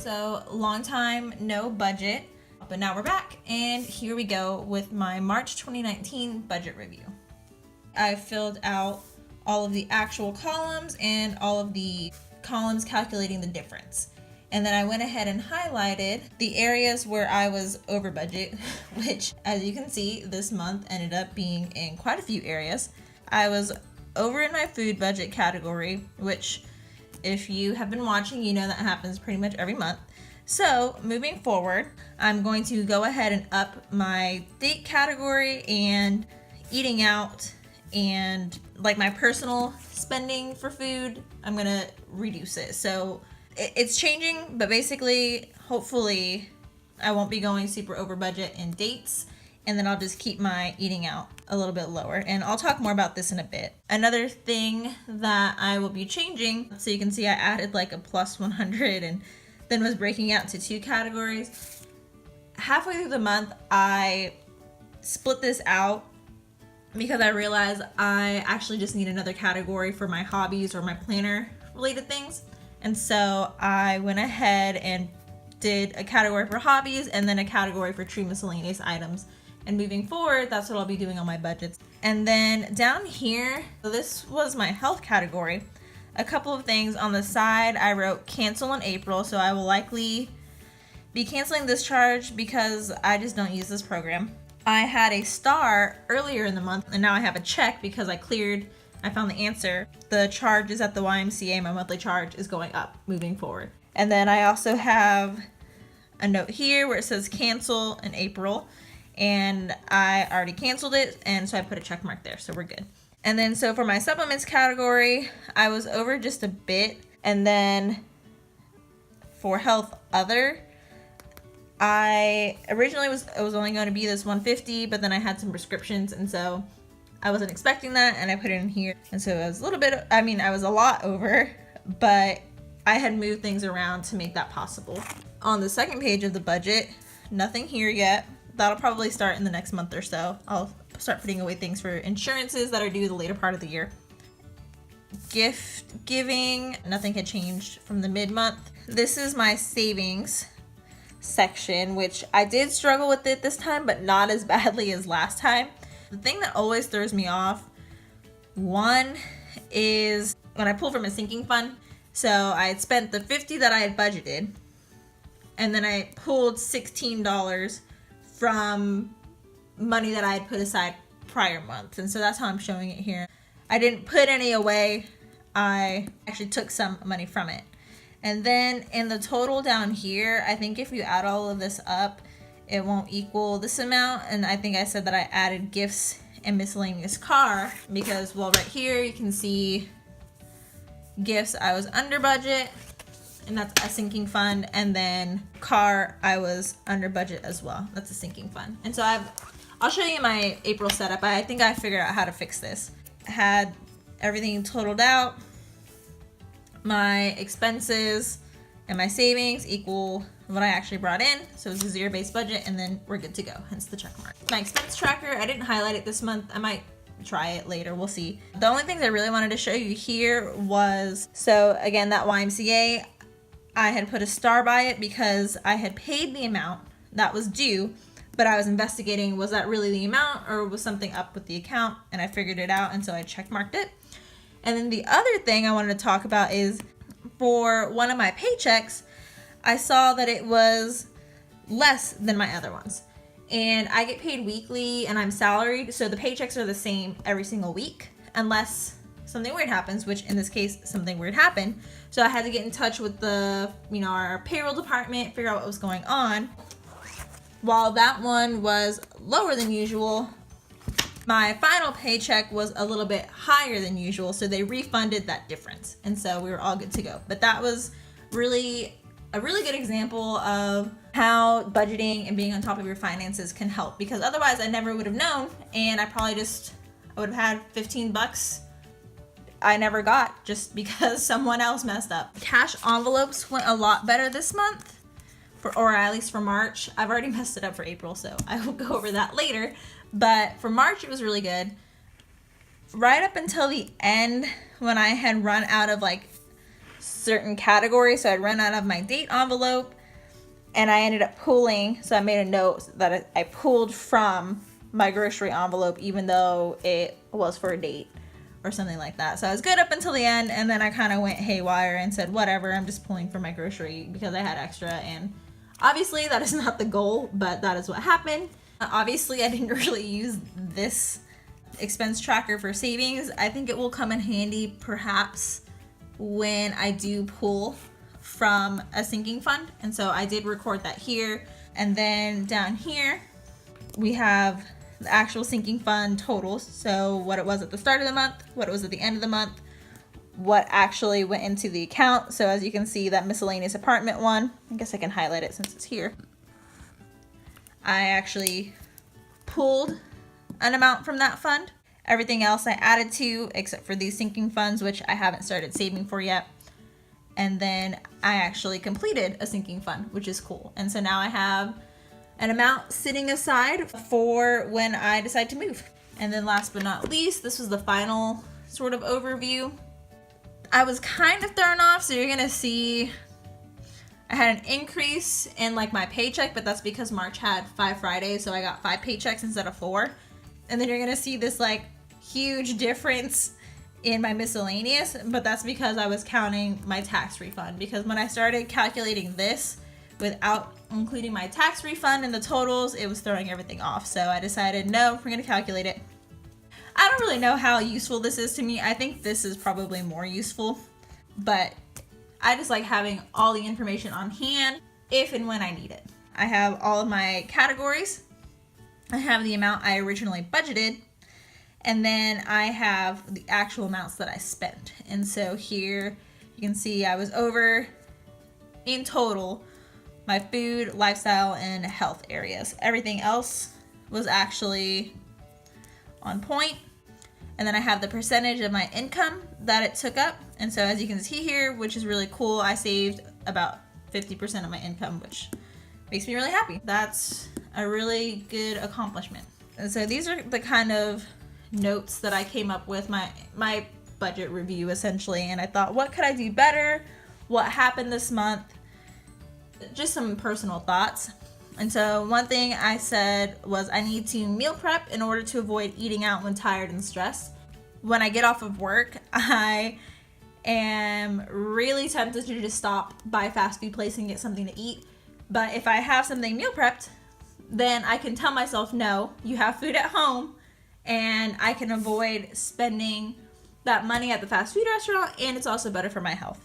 So long time no budget, but now we're back, and here we go with my March 2019 budget review. I filled out all of the actual columns and all of the columns calculating the difference. And then I went ahead and highlighted the areas where I was over budget, which, as you can see, this month ended up being in quite a few areas. I was over in my food budget category, which if you have been watching, you know that happens pretty much every month. So moving forward, I'm going to go ahead and up my date category and eating out, and like my personal spending for food, I'm gonna reduce it. So it's changing, but basically, hopefully, I won't be going super over budget in dates, and then I'll just keep my eating out a little bit lower. And I'll talk more about this in a bit. Another thing that I will be changing, so you can see I added like a plus 100 and then was breaking out to two categories. Halfway through the month, I split this out because I realized I actually just need another category for my hobbies or my planner related things. And so I went ahead and did a category for hobbies and then a category for true miscellaneous items. And moving forward, that's what I'll be doing on my budgets. And then down here, so this was my health category. A couple of things on the side, I wrote cancel in April, so I will likely be canceling this charge because I just don't use this program. I had a star earlier in the month, and now I have a check because I found the answer. The charges at the YMCA, my monthly charge, is going up moving forward. And then I also have a note here where it says cancel in April, and I already canceled it, and so I put a check mark there, so we're good. And then so for my supplements category, I was over just a bit, and then for health other, I originally was only going to be this 150, but then I had some prescriptions, and so I wasn't expecting that, and I put it in here. And so I was I was a lot over, but I had moved things around to make that possible. On the second page of the budget, nothing here yet. That'll probably start in the next month or so. I'll start putting away things for insurances that are due the later part of the year. Gift giving, nothing had changed from the mid-month. This is my savings section, which I did struggle with it this time, but not as badly as last time. The thing that always throws me off, one, is when I pull from a sinking fund. So I had spent the $50 that I had budgeted, and then I pulled $16 from money that I had put aside prior months. And so that's how I'm showing it here. I didn't put any away. I actually took some money from it. And then in the total down here, I think if you add all of this up, it won't equal this amount. And I think I said that I added gifts and miscellaneous car because, well, right here you can see gifts, I was under budget, and that's a sinking fund. And then car, I was under budget as well. That's a sinking fund. And so I'll show you my April setup. I think I figured out how to fix this. Had everything totaled out. My expenses and my savings equal what I actually brought in. So it's a zero-based budget, and then we're good to go, hence the check mark. My expense tracker, I didn't highlight it this month. I might try it later, we'll see. The only things I really wanted to show you here was, so again, that YMCA, I had put a star by it because I had paid the amount that was due, but I was investigating, was that really the amount or was something up with the account? And I figured it out, and so I check marked it. And then the other thing I wanted to talk about is for one of my paychecks, I saw that it was less than my other ones. And I get paid weekly and I'm salaried, so the paychecks are the same every single week unless something weird happens, which in this case, something weird happened. So I had to get in touch with our payroll department, figure out what was going on. While that one was lower than usual, my final paycheck was a little bit higher than usual, so they refunded that difference. And so we were all good to go. But that was really a really good example of how budgeting and being on top of your finances can help, because otherwise I never would have known, and I would have had 15 bucks I never got just because someone else messed up. Cash envelopes went a lot better this month, or at least for March. I've already messed it up for April, so I will go over that later. But for March, it was really good. Right up until the end, when I had run out of certain categories, so I'd run out of my date envelope, and I ended up pulling, so I made a note that I pulled from my grocery envelope even though it was for a date or something like that. So I was good up until the end, and then I kind of went haywire and said, whatever, I'm just pulling from my grocery because I had extra, and obviously that is not the goal, but that is what happened. Obviously I didn't really use this expense tracker for savings. I think it will come in handy perhaps when I do pull from a sinking fund, and so I did record that here. And then down here we have the actual sinking fund totals, so what it was at the start of the month, what it was at the end of the month, what actually went into the account. So as you can see, that miscellaneous apartment one, I guess I can highlight it since it's here, I actually pulled an amount from that fund. Everything else I added to, except for these sinking funds, which I haven't started saving for yet. And then I actually completed a sinking fund, which is cool. And so now I have an amount sitting aside for when I decide to move. And then last but not least, this was the final sort of overview. I was kind of thrown off, so you're gonna see I had an increase in like my paycheck, but that's because March had 5 Fridays, so I got 5 paychecks instead of 4. And then you're gonna see this like huge difference in my miscellaneous, but that's because I was counting my tax refund, because when I started calculating this without including my tax refund in the totals, it was throwing everything off. So I decided, no, we're gonna calculate it. I don't really know how useful this is to me. I think this is probably more useful, but I just like having all the information on hand if and when I need it. I have all of my categories. I have the amount I originally budgeted, and then I have the actual amounts that I spent. And so here you can see I was over in total my food, lifestyle, and health areas. Everything else was actually on point. And then I have the percentage of my income that it took up. And so as you can see here, which is really cool, I saved about 50% of my income, which makes me really happy. That's a really good accomplishment. And so these are the kind of notes that I came up with, my budget review essentially. And I thought, what could I do better? What happened this month? Just some personal thoughts. And so one thing I said was I need to meal prep in order to avoid eating out when tired and stressed. When I get off of work, I am really tempted to just stop by a fast food place and get something to eat. But if I have something meal prepped, then I can tell myself, no, you have food at home, and I can avoid spending that money at the fast food restaurant, and it's also better for my health.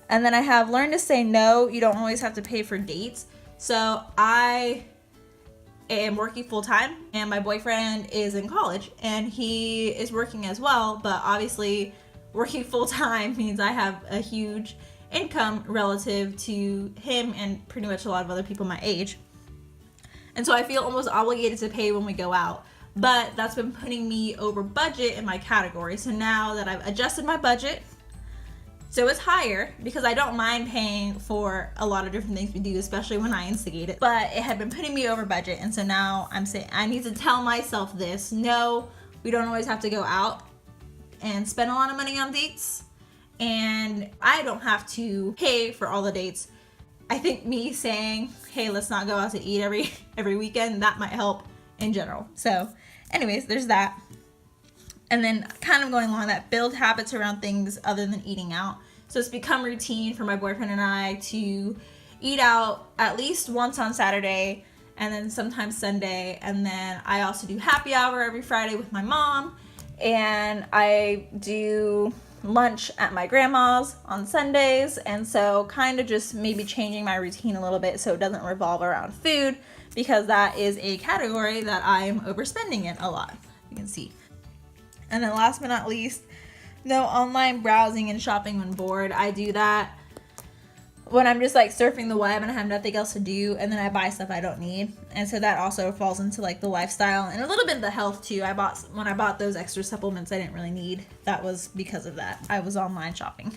And then I have learned to say no. You don't always have to pay for dates. So I am working full time, and my boyfriend is in college and he is working as well, but obviously working full time means I have a huge income relative to him and pretty much a lot of other people my age. And so I feel almost obligated to pay when we go out, but that's been putting me over budget in my category. So now that I've adjusted my budget, so it's higher, because I don't mind paying for a lot of different things we do, especially when I instigate it. But it had been putting me over budget, and so now I'm saying I need to tell myself this. No, we don't always have to go out and spend a lot of money on dates, and I don't have to pay for all the dates. I think me saying, hey, let's not go out to eat every weekend, that might help in general. So anyways, there's that. And then kind of going along that, build habits around things other than eating out. So it's become routine for my boyfriend and I to eat out at least once on Saturday, and then sometimes Sunday. And then I also do happy hour every Friday with my mom. And I do lunch at my grandma's on Sundays. And so kind of just maybe changing my routine a little bit so it doesn't revolve around food, because that is a category that I'm overspending in a lot, you can see. And then last but not least, no online browsing and shopping when bored. I do that when I'm just like surfing the web and I have nothing else to do, and then I buy stuff I don't need. And so that also falls into like the lifestyle and a little bit of the health too. When I bought those extra supplements I didn't really need, that was because of that. I was online shopping.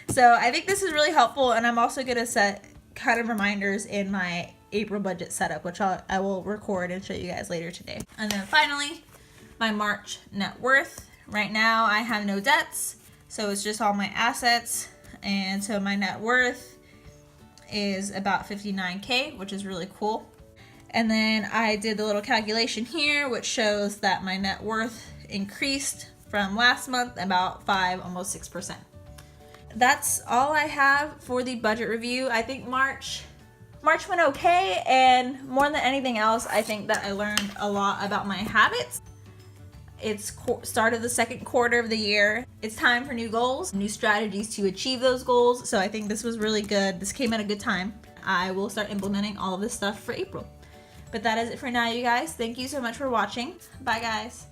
So I think this is really helpful, and I'm also going to set kind of reminders in my April budget setup, which I will record and show you guys later today. And then finally, my March net worth. Right now I have no debts, so it's just all my assets. And so my net worth is about 59K, which is really cool. And then I did the little calculation here, which shows that my net worth increased from last month about 5, almost 6%. That's all I have for the budget review. I think March went okay, and more than anything else, I think that I learned a lot about my habits. It's start of the second quarter of the year. It's time for new goals, new strategies to achieve those goals. So I think this was really good. This came at a good time. I will start implementing all of this stuff for April. But that is it for now, you guys. Thank you so much for watching. Bye, guys.